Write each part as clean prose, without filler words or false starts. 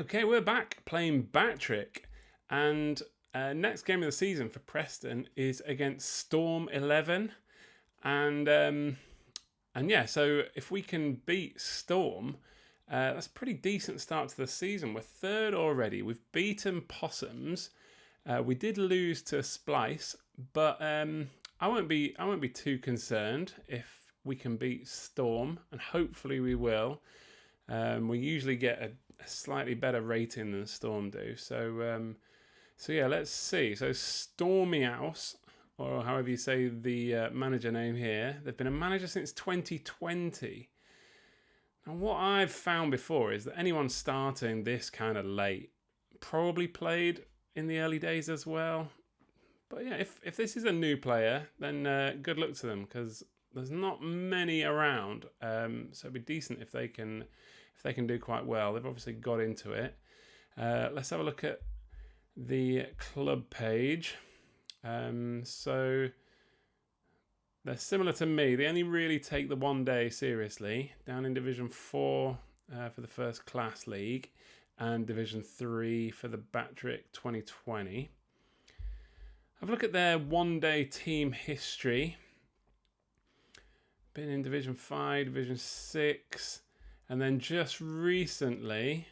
Okay, we're back playing Batrick, and next game of the season for Preston is against Storm 11, and yeah. So if we can beat Storm, that's a pretty decent start to the season. We're third already. We've beaten Possums. We did lose to Splice, but I won't be too concerned if we can beat Storm, and hopefully we will. We usually get a slightly better rating than Storm do. So yeah, let's see. So Stormy House, or however you say the manager name here, they've been a manager since 2020. Now, what I've found before is that anyone starting this kind of late probably played in the early days as well. But yeah, if this is a new player, then good luck to them, because there's not many around. So it'd be decent if they can do quite well. They've obviously got into it. Let's have a look at the club page. So they're similar to me. They only really take the 1 day seriously. Down in Division 4 for the First Class League, and Division 3 for the Batrick 2020. Have a look at their 1 day team history. Been in Division 5, Division 6, and then just recently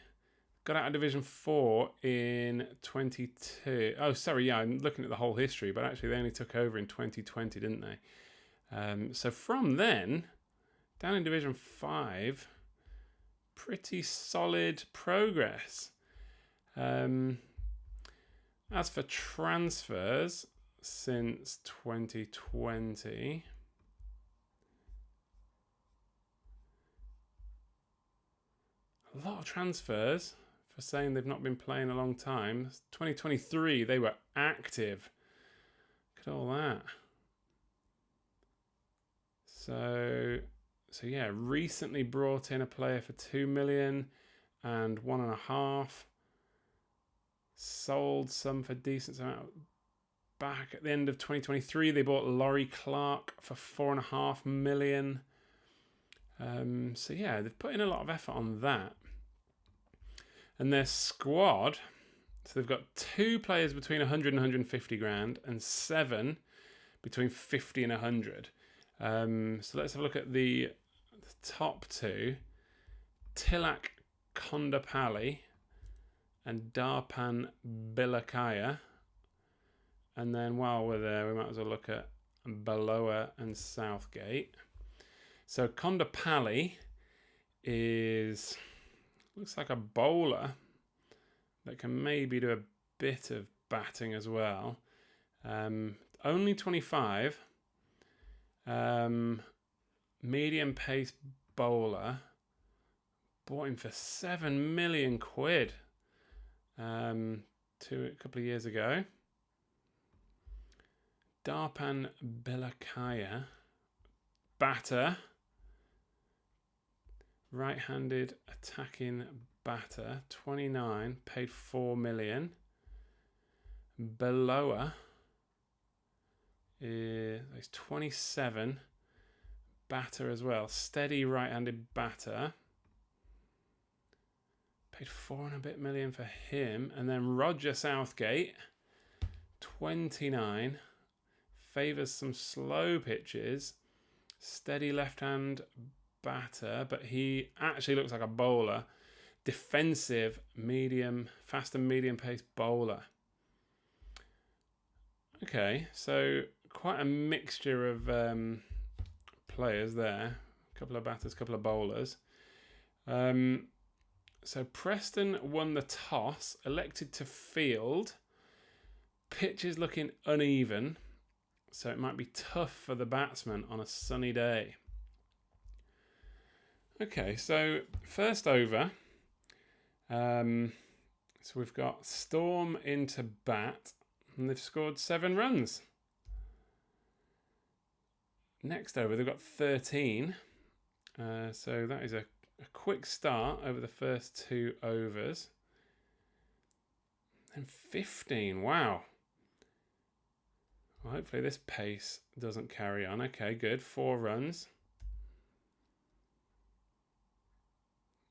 got out of Division 4 in 22. Oh, sorry, yeah, I'm looking at the whole history, but actually they only took over in 2020, didn't they? So from then, down in Division 5, pretty solid progress. As for transfers since 2020, a lot of transfers for saying they've not been playing a long time. 2023, they were active. Look at all that. So yeah, recently brought in a player for 2 million and 1.5. Sold some for decent amount. Back at the end of 2023, they bought Laurie Clark for 4.5 million. So yeah, they've put in a lot of effort on that. And their squad, so they've got 2 players between 100 and 150 grand, and 7 between 50 and 100. So let's have a look at the top 2. Tilak Kondapalli and Darpan Bilakaya. And then while we're there, we might as well look at Baloa and Southgate. So Kondapalli looks like a bowler that can maybe do a bit of batting as well. Only 25. Medium pace bowler. Bought him for 7 million quid a couple of years ago. Darpan Bilakaya, batter, right-handed attacking batter, 29, paid 4 million. Beloa is 27, batter as well, steady right-handed batter, paid 4 and a bit million for him. And then Roger Southgate, 29, favours some slow pitches, steady left-hand batter, but he actually looks like a bowler. Defensive, fast and medium pace bowler. Okay, so quite a mixture of players there. A couple of batters, a couple of bowlers. So Preston won the toss, elected to field. Pitch is looking uneven, so it might be tough for the batsman on a sunny day. Okay, so first over. So we've got Storm into bat, and they've scored 7 runs. Next over, they've got 13. So that is a quick start over the first 2 overs. And 15, wow. Well, hopefully this pace doesn't carry on. Okay, good, 4 runs.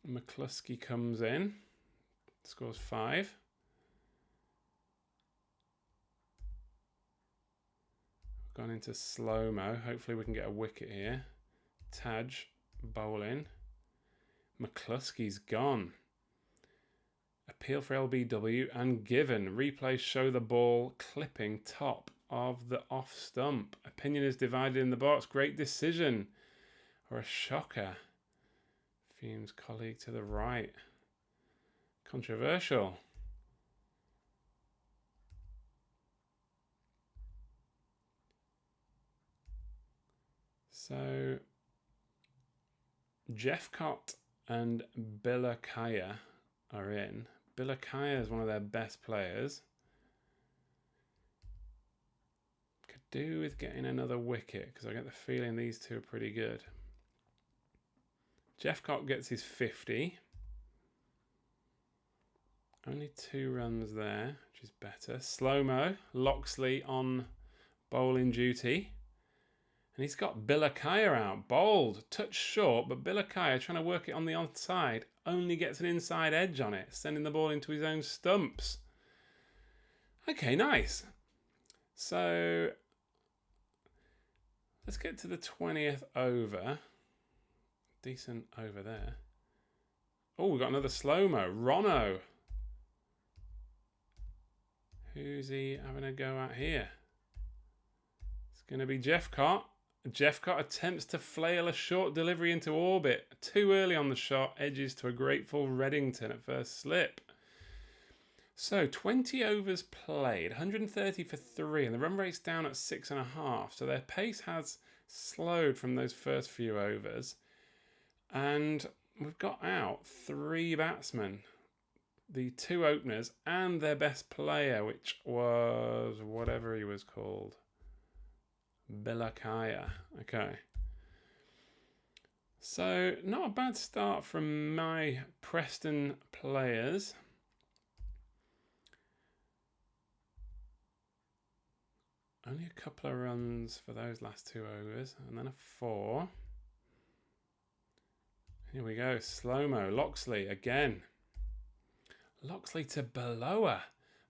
McCluskey comes in. Scores 5. Gone into slow-mo. Hopefully we can get a wicket here. Taj bowling. McCluskey's gone. Appeal for LBW and given. Replays show the ball clipping top of the off stump. Opinion is divided in the box. Great decision. Or a shocker. Fume's colleague to the right. Controversial. So, Jeffcott and Bilakaya are in. Bilakaya is one of their best players. Could do with getting another wicket because I get the feeling these two are pretty good. Jeffcott gets his 50. Only 2 runs there, which is better. Slow-mo, Loxley on bowling duty. And he's got Bilakaya out. Bowled, touch short, but Bilakaya trying to work it on the onside only gets an inside edge on it, sending the ball into his own stumps. Okay, nice. So let's get to the 20th over. Decent over there. Oh, we've got another slow-mo. Rono. Who's he having a go at here? It's going to be Jeffcott. Jeffcott attempts to flail a short delivery into orbit. Too early on the shot, edges to a grateful Reddington at first slip. So 20 overs played, 130 for 3, and the run rate's down at 6.5. So their pace has slowed from those first few overs. And we've got out 3 batsmen. The 2 openers and their best player, which was whatever he was called. Bilakaya. Okay. So, not a bad start from my Preston players. Only a couple of runs for those last 2 overs, and then a 4. Here we go. Slow-mo. Loxley again. Loxley to Belower.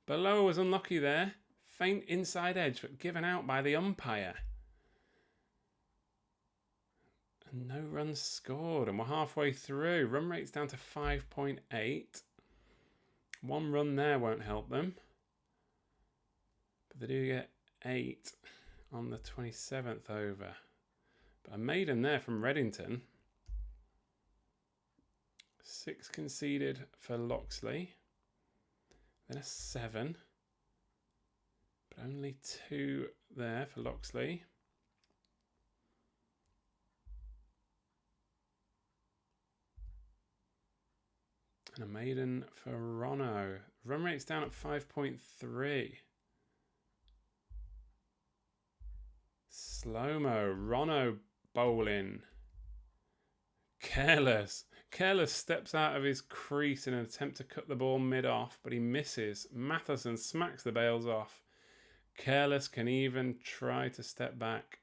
Belower was unlucky there. Faint inside edge, but given out by the umpire. And no runs scored, and we're halfway through. Run rate's down to 5.8. 1 run there won't help them. But they do get 8 on the 27th over. But a maiden there from Reddington. 6 conceded for Loxley. Then a 7. But only 2 there for Loxley. And a maiden for Rono. Run rate's down at 5.3. Slow-mo. Rono bowling. Careless. Careless steps out of his crease in an attempt to cut the ball mid-off, but he misses. Matheson smacks the bails off. Careless can even try to step back.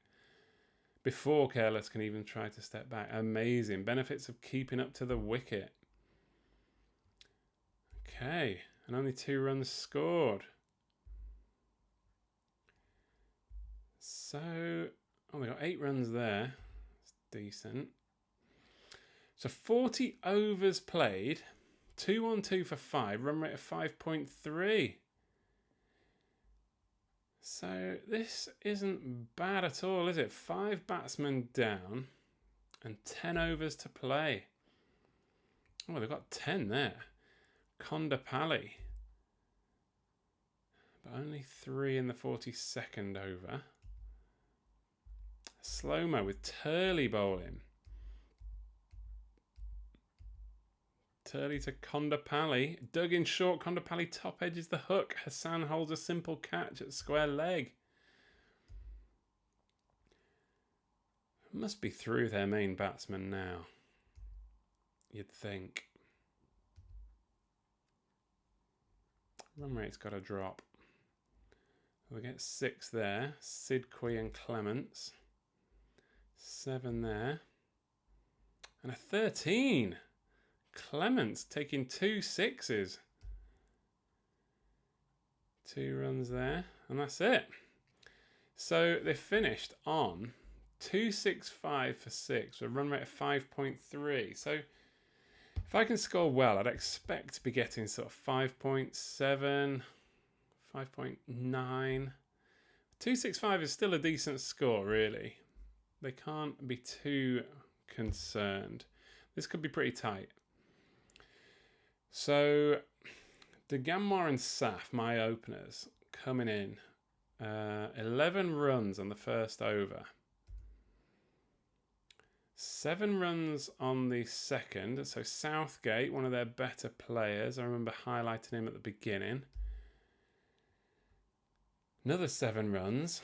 Before Careless can even try to step back. Amazing. Benefits of keeping up to the wicket. Okay. And only 2 runs scored. So, oh, we got 8 runs there. It's decent. So 40 overs played, 2 on 2 for 5, run rate of 5.3. So this isn't bad at all, is it? 5 batsmen down and 10 overs to play. Oh, they've got 10 there. Kondapalli. But only 3 in the 42nd over. Slow-mo with Turley bowling. Turley to Kondapalli. Dug in short. Kondapalli top edges the hook. Hassan holds a simple catch at square leg. Must be through their main batsman now, you'd think. Run rate's got to drop. We get 6 there. Sidqui and Clements. 7 there. And a 13. Clements taking 2 6s. 2 runs there, and that's it. So they finished on 265 for 6 with a run rate of 5.3. So if I can score well, I'd expect to be getting sort of 5.7, 5.9. 265 is still a decent score, really. They can't be too concerned. This could be pretty tight. So De Gammoir and Saf, my openers, coming in. 11 runs on the first over. 7 runs on the second. So Southgate, one of their better players. I remember highlighting him at the beginning. Another 7 runs.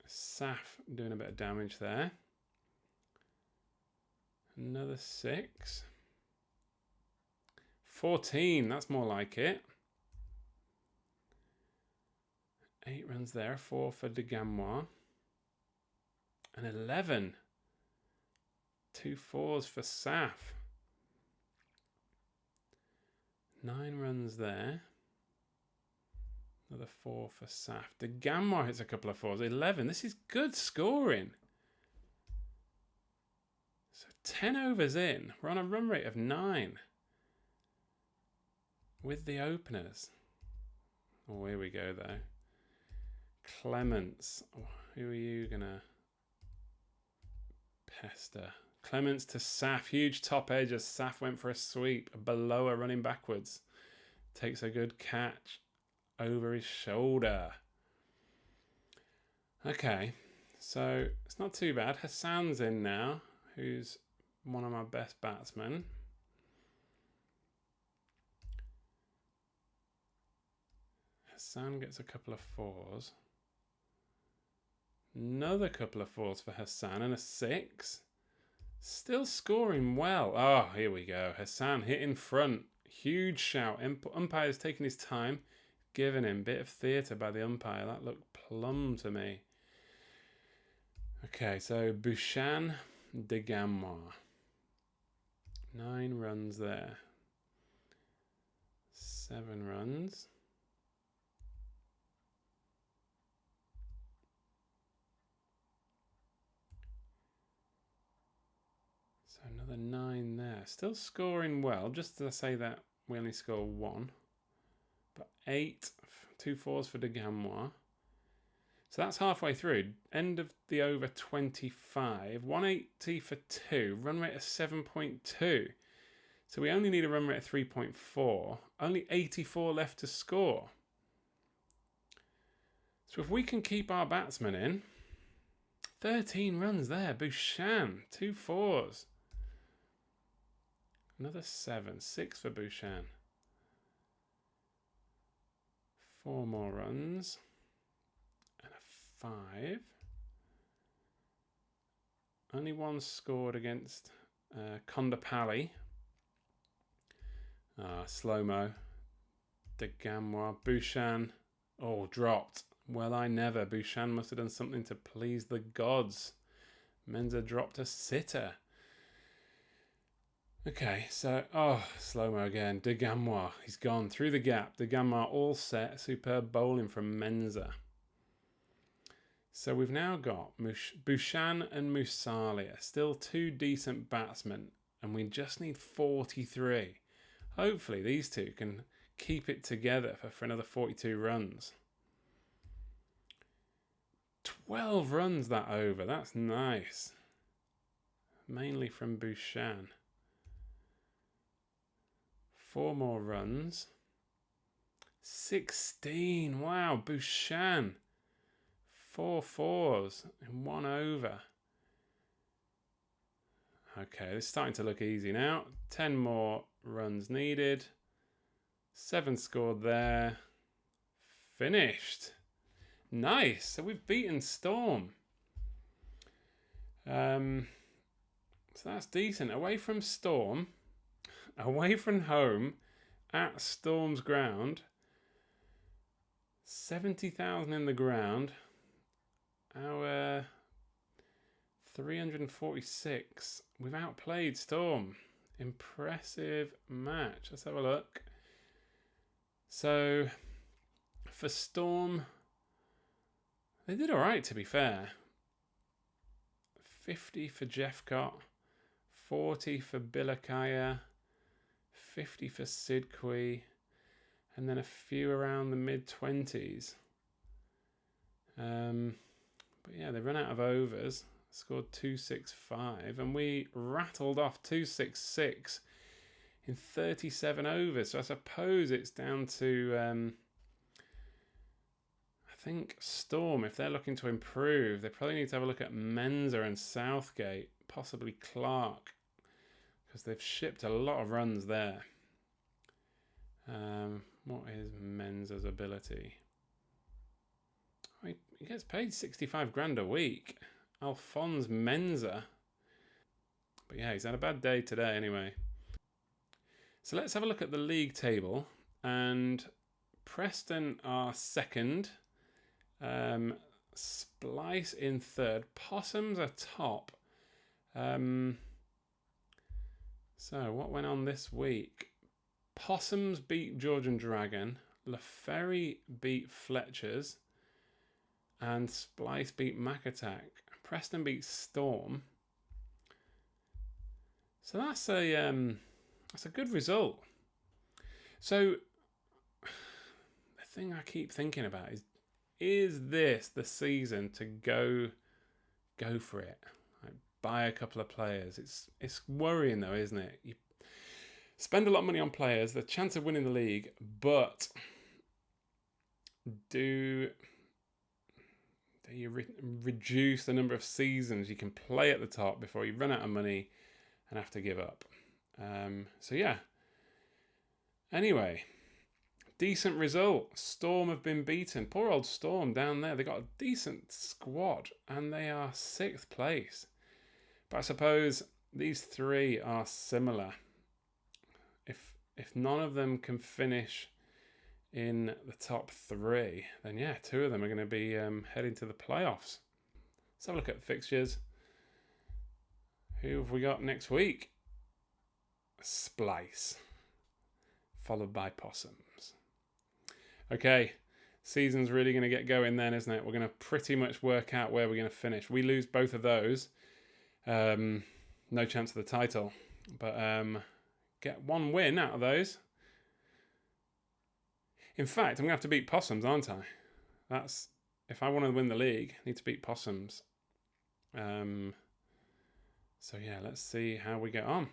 Saf doing a bit of damage there. Another 6. 14, that's more like it. 8 runs there, 4 for De Gammoir. And 11. 2 4s for Saf. 9 runs there. Another 4 for Saf. De Gammoir hits a couple of 4s. 11. This is good scoring. So 10 overs in. We're on a run rate of 9. With the openers. Oh, here we go, though. Clements. Oh, who are you going to pester? Clements to Saf. Huge top edge as Saf went for a sweep. Below her running backwards. Takes a good catch over his shoulder. Okay, so it's not too bad. Hassan's in now, who's one of my best batsmen. Hassan gets a couple of 4s. Another couple of 4s for Hassan and a 6. Still scoring well. Oh, here we go. Hassan hit in front. Huge shout. Umpire's taking his time. Giving him a bit of theatre by the umpire. That looked plumb to me. Okay, so Bouchan De Gammoir. 9 runs there. 7 runs. So another 9 there. Still scoring well. Just to say that we only score 1. But 8, 2 4s for De Gammoir. So that's halfway through. End of the over 25. 180 for 2. Run rate of 7.2. So we only need a run rate of 3.4. Only 84 left to score. So if we can keep our batsmen in. 13 runs there. Bouchan. 2 4s. Another 7. 6 for Bouchan. 4 more runs. And a 5. Only 1 scored against Kondapalli. Slow-mo. De Gammoir. Bouchan. Oh, dropped. Well, I never. Bouchan must have done something to please the gods. Menza dropped a sitter. Okay, so, slow-mo again. De Gammoir, he's gone through the gap. De Gammoir all set. Superb bowling from Menza. So we've now got Bouchan and Musalia. Still 2 decent batsmen. And we just need 43. Hopefully these 2 can keep it together for another 42 runs. 12 runs that over. That's nice. Mainly from Bouchan. 4 more runs. 16. Wow, Bouchan. 4 4s in 1 over. Okay, this is starting to look easy now. 10 more runs needed. 7 scored there. Finished. Nice. So we've beaten Storm. So that's decent. Away from Storm. Away from home. At Storm's ground. 70,000 in the ground. Our 346. We've outplayed Storm. Impressive match. Let's have a look. So For Storm, they did all right, to be fair. 50 for Jeffcott, 40 for Bilakaya, 50 for Sidqui, and then a few around the mid-20s. But yeah, they run out of overs, scored 265, and we rattled off 266 in 37 overs. So I suppose it's down to, I think, Storm. If they're looking to improve, they probably need to have a look at Menza and Southgate, possibly Clark, because they've shipped a lot of runs there. What is Menza's ability? He gets paid 65 grand a week. Alphonse Menza. But yeah, he's had a bad day today anyway. So let's have a look at the league table. And Preston are second. Splice in third. Possums are top. So what went on this week? Possums beat Georgian Dragon. LaFerry beat Fletchers. And Splice beat Mac Attack. Preston beat Storm. So that's a good result. So the thing I keep thinking about is this the season to go for it? Like, buy a couple of players. It's worrying though, isn't it? You spend a lot of money on players, the chance of winning the league, but do you reduce the number of seasons you can play at the top before you run out of money and have to give up? So yeah. Anyway, decent result. Storm have been beaten. Poor old Storm down there. They got a decent squad and they are 6th place. But I suppose these three are similar. If none of them can finish in the top 3, then yeah, 2 of them are going to be heading to the playoffs. Let's have a look at the fixtures. Who have we got next week? Splice, followed by Possums. Okay, season's really going to get going then, isn't it? We're going to pretty much work out where we're going to finish. We lose both of those, no chance of the title, but get 1 win out of those. In fact, I'm going to have to beat Possums, aren't I? That's, if I want to win the league, I need to beat Possums. So yeah, let's see how we get on.